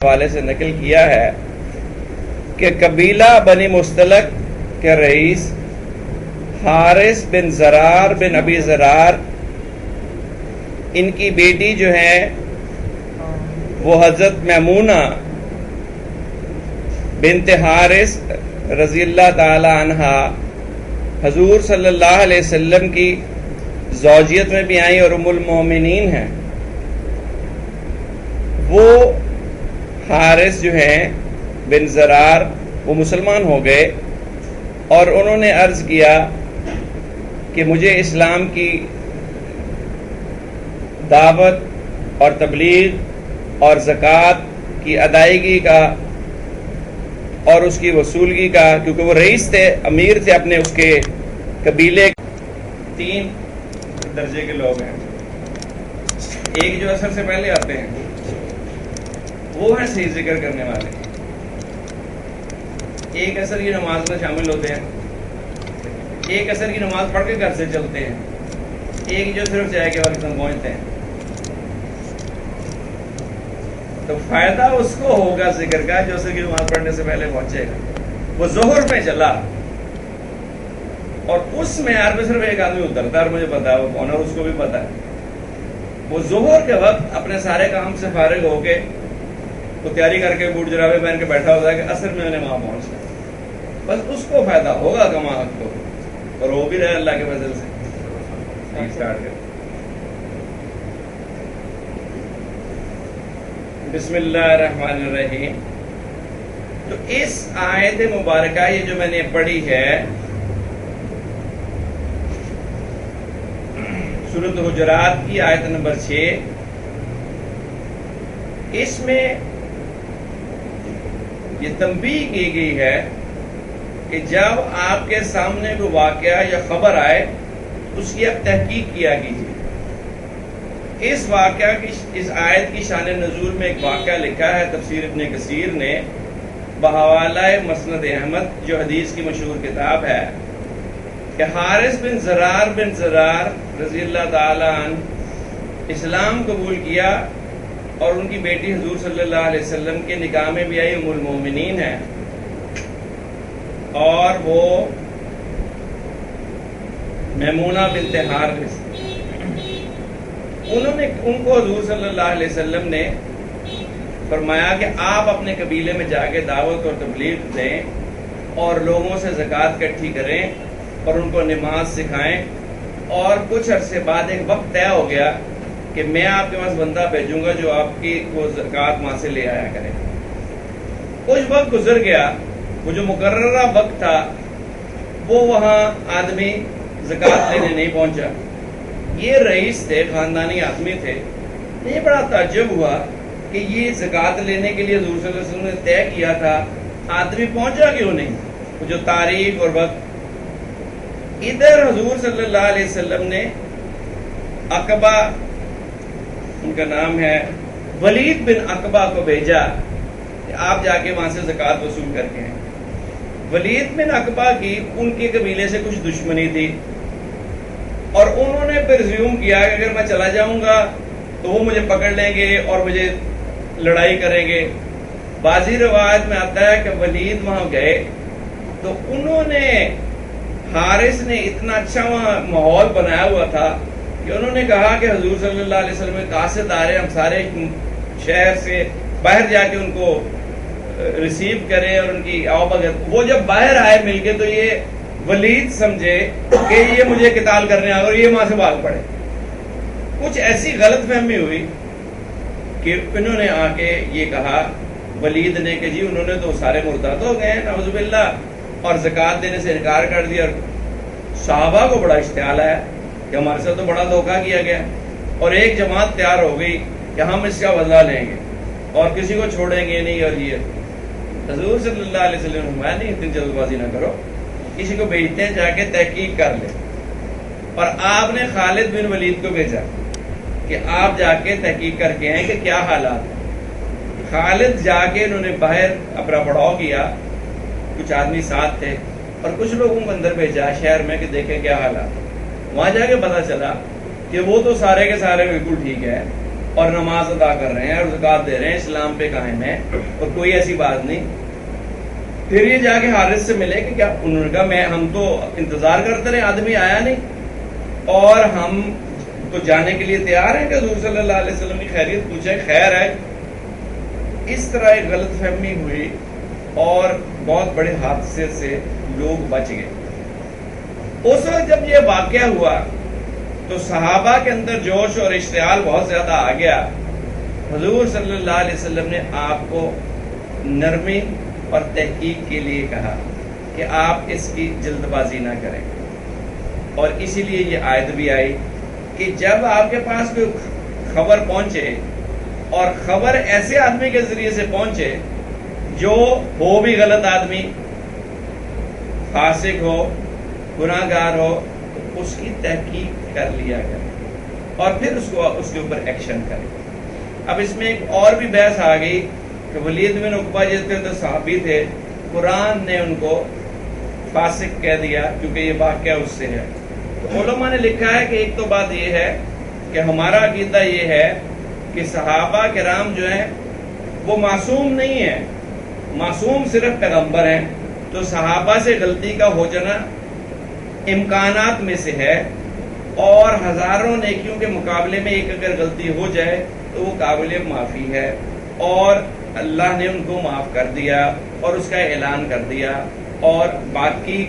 حوالے سے نقل کیا ہے کہ قبیلہ بنی مستلق کے رئیس حارث بن زرار بن ابی زرار، ان کی بیٹی جو ہے وہ حضرت میمونہ بنت حارث رضی اللہ تعالی عنہا حضور صلی اللہ علیہ وسلم کی زوجیت میں بھی آئیں اور ام المومنین ہیں۔ وہ حارث جو ہیں بن زرار وہ مسلمان ہو گئے اور انہوں نے عرض کیا کہ مجھے اسلام کی دعوت اور تبلیغ اور زکوٰۃ کی ادائیگی کا اور اس کی وصولگی کا، کیونکہ وہ رئیس تھے، امیر تھے اپنے اس کے قبیلے۔ 3 درجے کے لوگ ہیں۔ ایک جو اثر سے پہلے آتے ہیں وہ ہیں صحیح ذکر کرنے والے، ایک اثر کی نماز میں شامل ہوتے ہیں، ایک اثر کی نماز پڑھ کے گھر سے چلتے ہیں، ایک جو صرف چائے کے وقت پہنچتے ہیں۔ تو فائدہ اس کو ہوگا ذکر کا جو اثر کی نماز پڑھنے سے پہلے پہنچے گا۔ وہ ظہر میں چلا اور اس میں یار میں صرف ایک آدمی اترتا ہے اور مجھے پتا ہے وہ کون ہے، اس کو بھی پتا ہے۔ وہ ظہر کے وقت اپنے سارے کام سے فارغ ہو کے وہ تیاری کر کے بوٹ جرابے پہن کے بیٹھا ہوتا ہے کہ عصر میں وہاں پہنچنا، بس اس کو فائدہ ہوگا کما حق کو، اور وہ بھی رہے اللہ کے فضل سے۔ اسٹارٹ کر بسم اللہ الرحمن الرحیم۔ تو اس آیت مبارکہ یہ جو میں نے پڑھی ہے سورۃ حجرات کی آیت نمبر 6، اس میں یہ تنبیہ کی گئی ہے کہ جب آپ کے سامنے کوئی واقعہ یا خبر آئے اس کی اب تحقیق کیا کیجیے۔ اس واقعہ کی اس آیت کی شان نزول میں ایک واقعہ لکھا ہے تفسیر ابن کثیر نے بحوالہ مسند احمد جو حدیث کی مشہور کتاب ہے، کہ حارث بن زرار رضی اللہ تعالی عنہ اسلام قبول کیا اور ان کی بیٹی حضور صلی اللہ علیہ وسلم کے نکاح میں بھی آئی، ام المومنین ہے، اور وہ میمونہ بنت حارث، ان کو حضور صلی اللہ علیہ وسلم نے فرمایا کہ آپ اپنے قبیلے میں جا کے دعوت اور تبلیغ دیں اور لوگوں سے زکوٰۃ اکٹھی کریں اور ان کو نماز سکھائیں، اور کچھ عرصے بعد ایک وقت طے ہو گیا کہ میں آپ کے پاس بندہ بھیجوں گا جو آپ کی وہ زکوٰۃ وہاں سے لے آیا کرے۔ کچھ وقت گزر گیا، وہ جو مقررہ وقت تھا وہ وہاں آدمی زکوٰۃ لینے نہیں پہنچا۔ یہ رئیس تھے، خاندانی آدمی تھے، یہ بڑا تعجب ہوا کہ یہ زکوٰۃ لینے کے لیے حضور صلی اللہ علیہ وسلم نے طے کیا تھا، آدمی پہنچا کیوں نہیں؟ وہ جو تاریخ اور وقت، ادھر حضور صلی اللہ علیہ وسلم نے عقبہ، ان کا نام ہے ولید بن عقبہ کو بھیجا کہ آپ جا کے وہاں سے زکوٰۃ وصول کر کے ہیں۔ ولید بن عقبہ کی ان کے قبیلے سے کچھ دشمنی تھی اور انہوں نے پھر زیوم کیا کہ اگر میں چلا جاؤں گا تو وہ مجھے پکڑ لیں گے اور مجھے لڑائی کریں گے۔ بعضی روایت میں آتا ہے کہ ولید وہاں گئے تو انہوں نے، حارث نے اتنا اچھا وہاں ماحول بنایا ہوا تھا کہ انہوں نے کہا کہ حضور صلی اللہ علیہ وسلم کے قاصد آ رہے، ہم سارے شہر سے باہر جا کے ان کو ریسیو کریں اور ان کی آؤ بھگت۔ وہ جب باہر آئے مل کے تو یہ ولید سمجھے کہ یہ مجھے قتال کرنے آ اور یہ وہاں سے بھاگ پڑے۔ کچھ ایسی غلط فہمی ہوئی کہ انہوں نے آ کے یہ کہا ولید نے کہ جی انہوں نے تو سارے مرتد ہو گئے ہیں نعوذ باللہ، اور زکوٰۃ دینے سے انکار کر دیا۔ صحابہ کو بڑا اشتعال ہے کہ ہمارے ساتھ تو بڑا دھوکہ کیا گیا، اور ایک جماعت تیار ہو گئی کہ ہم اس کا بدلہ لیں گے اور کسی کو چھوڑیں گے نہیں۔ اور یہ حضور صلی اللہ علیہ وسلم نے فرمایا نہیں، اتنی جلد بازی نہ کرو، کسی کو بھیجتے ہیں جا کے تحقیق کر لے۔ اور آپ نے خالد بن ولید کو بھیجا کہ آپ جا کے تحقیق کر کے ہیں کہ کیا حالات ہیں۔ خالد جا کے انہوں نے باہر اپنا پڑاؤ کیا، کچھ آدمی ساتھ تھے اور کچھ لوگوں کو اندر بھیجا شہر میں کہ دیکھیں کیا حالات۔ وہاں جا کے پتا چلا کہ وہ تو سارے کے سارے بالکل ٹھیک ہے، اور نماز ادا کر رہے ہیں اور زکات دے رہے ہیں، اسلام پہ قائم ہے اور کوئی ایسی بات نہیں. پھر یہ جا کے حارث سے ملے کہ کیا؟ انہوں نے کہا ہم تو انتظار کرتے رہے، آدمی آیا نہیں اور ہم تو جانے کے لیے تیار ہیں کہ حضور صلی اللہ علیہ وسلم کی خیریت پوچھے، خیر ہے. اس طرح ایک غلط فہمی ہوئی اور بہت بڑے حادثے سے لوگ بچ گئے. اس وقت جب یہ واقعہ ہوا تو صحابہ کے اندر جوش اور اشتعال بہت زیادہ آ گیا. حضور صلی اللہ علیہ وسلم نے آپ کو نرمی اور تحقیق کے لیے کہا کہ آپ اس کی جلد بازی نہ کریں، اور اسی لیے یہ آیت بھی آئی کہ جب آپ کے پاس کوئی خبر پہنچے اور خبر ایسے آدمی کے ذریعے سے پہنچے جو ہو بھی غلط آدمی، فاسق ہو، گناہ گار ہو، تو اس کی تحقیق کر لیا کرے اور پھر اس کے اوپر ایکشن کرے. اب اس میں ایک اور بھی بحث آ گئی کہ ولید بن عقبہ جیسے تو صحابی تھے، قرآن نے ان کو فاسق کہہ دیا کیونکہ یہ واقعہ اس سے ہے. تو علماء نے لکھا ہے کہ ایک تو بات یہ ہے کہ ہمارا عقیدہ یہ ہے کہ صحابہ کرام جو ہیں وہ معصوم نہیں ہیں، معصوم صرف پیغمبر ہیں. تو صحابہ سے غلطی کا ہو جانا امکانات میں سے ہے، اور ہزاروں نیکیوں کے مقابلے میں ایک اگر غلطی ہو جائے تو وہ قابل معافی ہے، اور اللہ نے ان کو معاف کر دیا اور اس کا اعلان کر دیا. اور باقی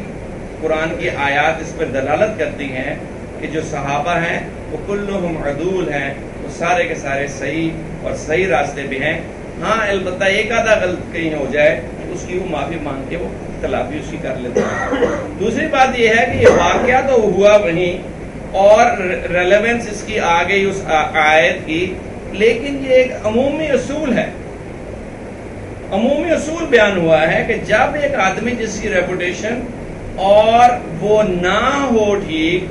قرآن کی آیات اس پر دلالت کرتی ہیں کہ جو صحابہ ہیں وہ کلہم عدول ہیں، وہ سارے کے سارے صحیح اور صحیح راستے پہ ہیں. ہاں البتہ ایک آدھا غلط کہیں ہو جائے تو اس کی وہ معافی مانگ کے وہ تلافی اس کی کر لیتے ہیں. دوسری بات یہ ہے کہ یہ واقعہ تو ہوا وہیں اور ریلیونس اس کی آ گئی اس آیت کی، لیکن یہ ایک عمومی اصول ہے، عمومی اصول بیان ہوا ہے کہ جب ایک آدمی جس کی ریپوٹیشن اور وہ نہ ہو ٹھیک،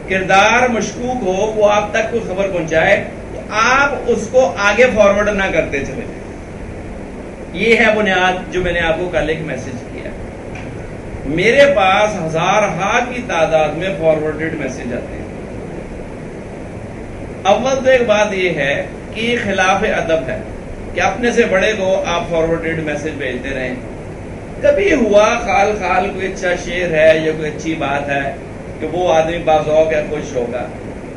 کردار مشکوک ہو، وہ آپ تک کوئی خبر پہنچائے تو آپ اس کو آگے فارورڈ نہ کرتے چلے جائیں. یہ ہے بنیاد جو میں نے آپ کو کل ایک میسج کیا. میرے پاس ہزارہا کی تعداد میں فارورڈڈ میسج آتے ہیں. اول تو ایک بات یہ ہے کہ یہ خلاف ادب ہے کہ اپنے سے بڑے کو آپ فارورڈڈ میسج بھیجتے رہیں. کبھی ہوا خال خال کوئی اچھا شعر ہے یا کوئی اچھی بات ہے کہ وہ آدمی باذوق ہے، خوش ہوگا،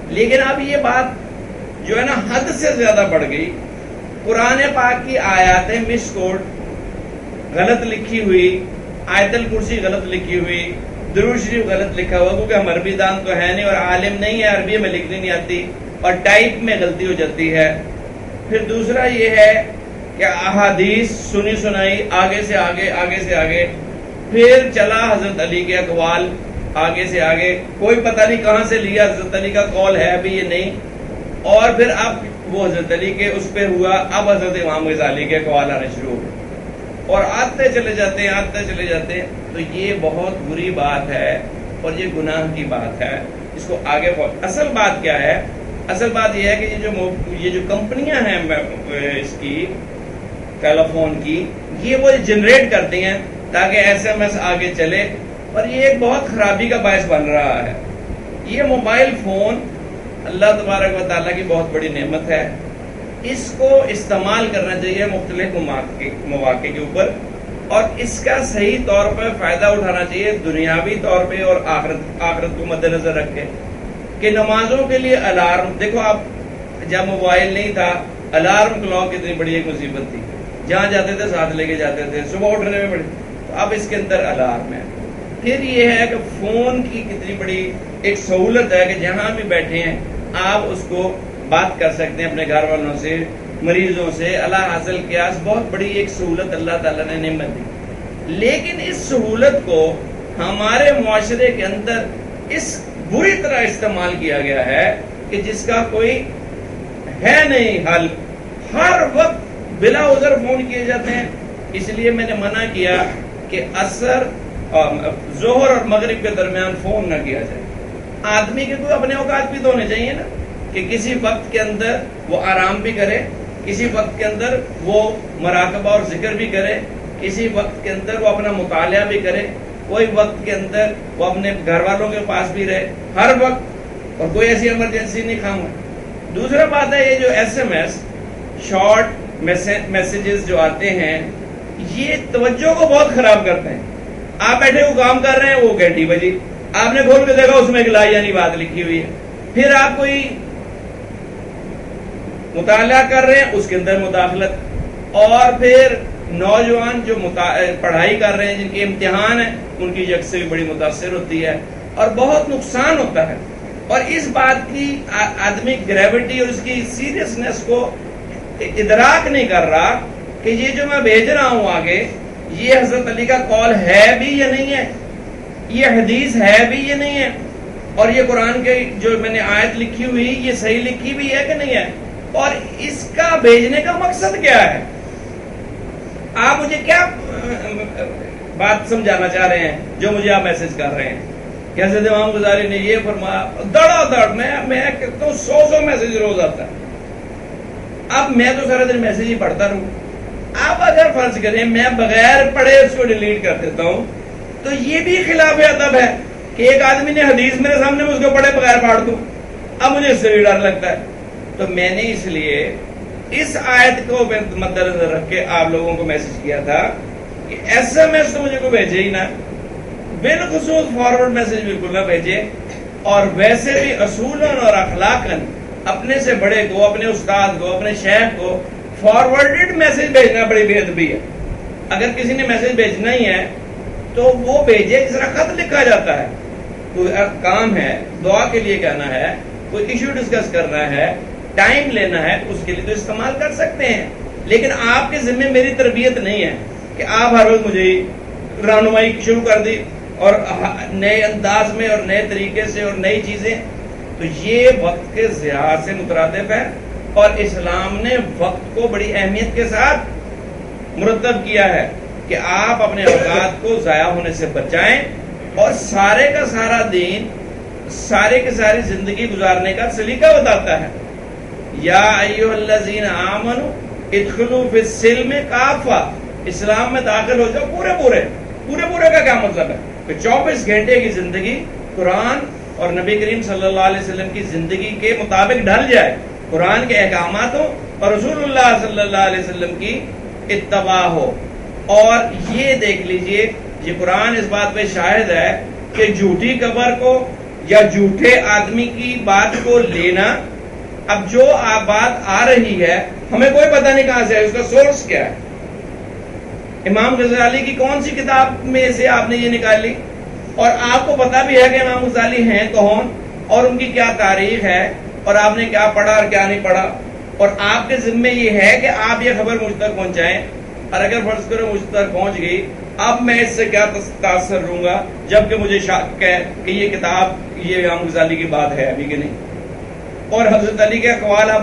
لیکن اب یہ بات جو ہے نا حد سے زیادہ بڑھ گئی. قرآن پاک کی آیاتیں مس کوڈ، غلط لکھی ہوئی، آیت الکرسی غلط لکھی ہوئی، درود شریف غلط لکھا ہوا، کیونکہ ہم عربی دان تو ہے نہیں اور عالم نہیں ہے، عربی میں لکھنی نہیں آتی اور ٹائپ میں غلطی ہو جاتی ہے. پھر دوسرا یہ ہے کہ احادیث سنی سنائی آگے سے آگے، آگے سے آگے، پھر چلا حضرت علی کے اقوال آگے سے آگے، کوئی پتہ نہیں کہاں سے لیا، حضرت علی کا قول ہے ابھی یہ نہیں، اور پھر اب وہ حضرت علی کے اس پہ ہوا، اب حضرت امام غزالی کے اقوال آنے شروع ہو گئے اور آتے چلے جاتے ہیں، آتے چلے جاتے ہیں. تو یہ بہت بری بات ہے اور یہ گناہ کی بات ہے. اس کو آگے اصل بات کیا ہے؟ اصل بات یہ ہے کہ یہ جو کمپنیاں ہیں اس کی ٹیلیفون کی، یہ وہ جنریٹ کرتی ہیں تاکہ ایس ایم ایس آگے چلے، اور یہ ایک بہت خرابی کا باعث بن رہا ہے. یہ موبائل فون اللہ تبارک و تعالیٰ کی بہت بڑی نعمت ہے. اس کو استعمال کرنا چاہیے مختلف مواقع کے اوپر، اور اس کا صحیح طور پر فائدہ اٹھانا چاہیے دنیاوی طور پہ اور آخرت کو مد نظر رکھ کے. کہ نمازوں کے لیے الارم، دیکھو آپ جب موبائل نہیں تھا الارم کلاک کتنی بڑی ایک مصیبت تھی، جہاں جاتے تھے ساتھ لے کے جاتے تھے، صبح اٹھنے میں بڑی. تو اب اس کے اندر الارم ہے. پھر یہ ہے کہ فون کی کتنی بڑی ایک سہولت ہے کہ جہاں بھی بیٹھے ہیں آپ اس کو بات کر سکتے ہیں اپنے گھر والوں سے، مریضوں سے. اللہ حاصل قیاس بہت بڑی ایک سہولت اللہ تعالیٰ نے نعمت دی. لیکن اس سہولت کو ہمارے معاشرے کے اندر اس بری طرح استعمال کیا گیا ہے کہ جس کا کوئی ہے نہیں حل. ہر وقت بلا عذر فون کیے جاتے ہیں. اس لیے میں نے منع کیا کہ عصر ظہر اور مغرب کے درمیان فون نہ کیا جائے. آدمی کے کوئی اپنے اوقات بھی تو ہونے چاہیے نا، کہ کسی وقت کے اندر وہ آرام بھی کرے، کسی وقت کے اندر وہ مراقبہ اور ذکر بھی کرے، کسی وقت کے اندر وہ اپنا مطالعہ بھی کرے، کوئی وقت کے اندر وہ اپنے گھر والوں کے پاس بھی رہے ہر وقت. اور کوئی ایسی ایمرجنسی نہیں خام ہے دوسرا بات ہے یہ جو SMS شارٹ میسیجز جو آتے ہیں یہ توجہ کو بہت خراب کرتے ہیں. آپ بیٹھے وہ کام کر رہے ہیں, وہ گھنٹی بجی, آپ نے کھول کے دیکھا اس میں ایک لا یعنی بات لکھی ہوئی ہے. پھر آپ کوئی مطالعہ کر رہے ہیں اس کے اندر مداخلت, اور پھر نوجوان جو پڑھائی کر رہے ہیں جن کے امتحان ہیں ان کی یک سے بھی بڑی متاثر ہوتی ہے اور بہت نقصان ہوتا ہے. اور اس بات کی آدمی گریوٹی اور اس کی سیریسنس کو ادراک نہیں کر رہا کہ یہ جو میں بھیج رہا ہوں آگے یہ حضرت علی کا قول ہے بھی یا نہیں ہے, یہ حدیث ہے بھی یا نہیں ہے, اور یہ قرآن کے جو میں نے آیت لکھی ہوئی یہ صحیح لکھی بھی ہے کہ نہیں ہے, اور اس کا بھیجنے کا مقصد کیا ہے. آپ مجھے کیا بات سمجھانا چاہ رہے ہیں جو مجھے آپ میسج کر رہے ہیں کہ حضرت امام غزالی نے یہ فرمایا, دڑا دڑ میں کہتا ہوں 100 میسج روز آتا ہے. اب میں تو سارا دن میسج ہی پڑھتا رہوں, آپ اگر فرض کریں میں بغیر پڑھے اس کو ڈیلیٹ کر دیتا ہوں تو یہ بھی خلاف ادب ہے کہ ایک آدمی نے حدیث میرے سامنے میں اس کو پڑھے بغیر پڑھ دوں. اب مجھے اس سے بھی ڈر لگتا ہے. تو میں نے اس لیے اس آیت کو مد نظر رکھ کے آپ لوگوں کو میسج کیا تھا کہ SMS تو مجھے کو بھیجے ہی نہ, بالخصوص فارورڈ میسج بالکل نہ بھیجے, اور ویسے بھی اصولاً اور اخلاقاً اپنے سے بڑے کو, اپنے استاد کو, اپنے شیخ کو فارورڈڈ میسج بھیجنا بڑی بے ادبی ہے. اگر کسی نے میسج بھیجنا ہی ہے تو وہ بھیجے جس طرح خط لکھا جاتا ہے. کوئی کام ہے, دعا کے لیے کہنا ہے, کوئی ایشو ڈسکس کرنا ہے, ٹائم لینا ہے, اس کے لیے تو استعمال کر سکتے ہیں. لیکن آپ کے ذمہ میری تربیت نہیں ہے کہ آپ ہر روز مجھے رہنمائی شروع کر دی اور نئے انداز میں اور نئے طریقے سے اور نئی چیزیں. تو یہ وقت کے ضیاع سے مترادف ہے, اور اسلام نے وقت کو بڑی اہمیت کے ساتھ مرتب کیا ہے کہ آپ اپنے اوقات کو ضائع ہونے سے بچائیں, اور سارے کا سارا دین سارے کی ساری زندگی گزارنے کا سلیقہ بتاتا ہے. یا ایھا الذین آمنوا ادخلوا فی السلم کافہ, اسلام میں داخل ہو جاؤ پورے کا کیا مطلب ہے کہ 24 گھنٹے کی زندگی قرآن اور نبی کریم صلی اللہ علیہ وسلم کی زندگی کے مطابق ڈھل جائے, قرآن کے احکامات ہو اور رسول اللہ صلی اللہ علیہ وسلم کی اتباع ہو. اور یہ دیکھ لیجئے یہ قرآن اس بات پہ شاہد ہے کہ جھوٹی خبر کو یا جھوٹے آدمی کی بات کو لینا, اب جو بات آ رہی ہے ہمیں کوئی پتہ نہیں کہاں سے ہے, اس کا سورس کیا ہے. امام غزالی کی کون سی کتاب میں سے آپ نے یہ نکال لی, اور آپ کو پتا بھی ہے کہ امام غزالی ہیں کون اور ان کی کیا تاریخ ہے اور آپ نے کیا پڑھا اور کیا نہیں پڑھا, اور آپ کے ذمہ یہ ہے کہ آپ یہ خبر مجھ تک پہنچائیں. اور اگر فرض کرو مجھ تک پہنچ گئی, اب میں اس سے کیا تاثر لوں گا جبکہ مجھے شک ہے کہ یہ کتاب یہ امام غزالی کی بات ہے ابھی کہ نہیں, اور حضرت علی کے اقوال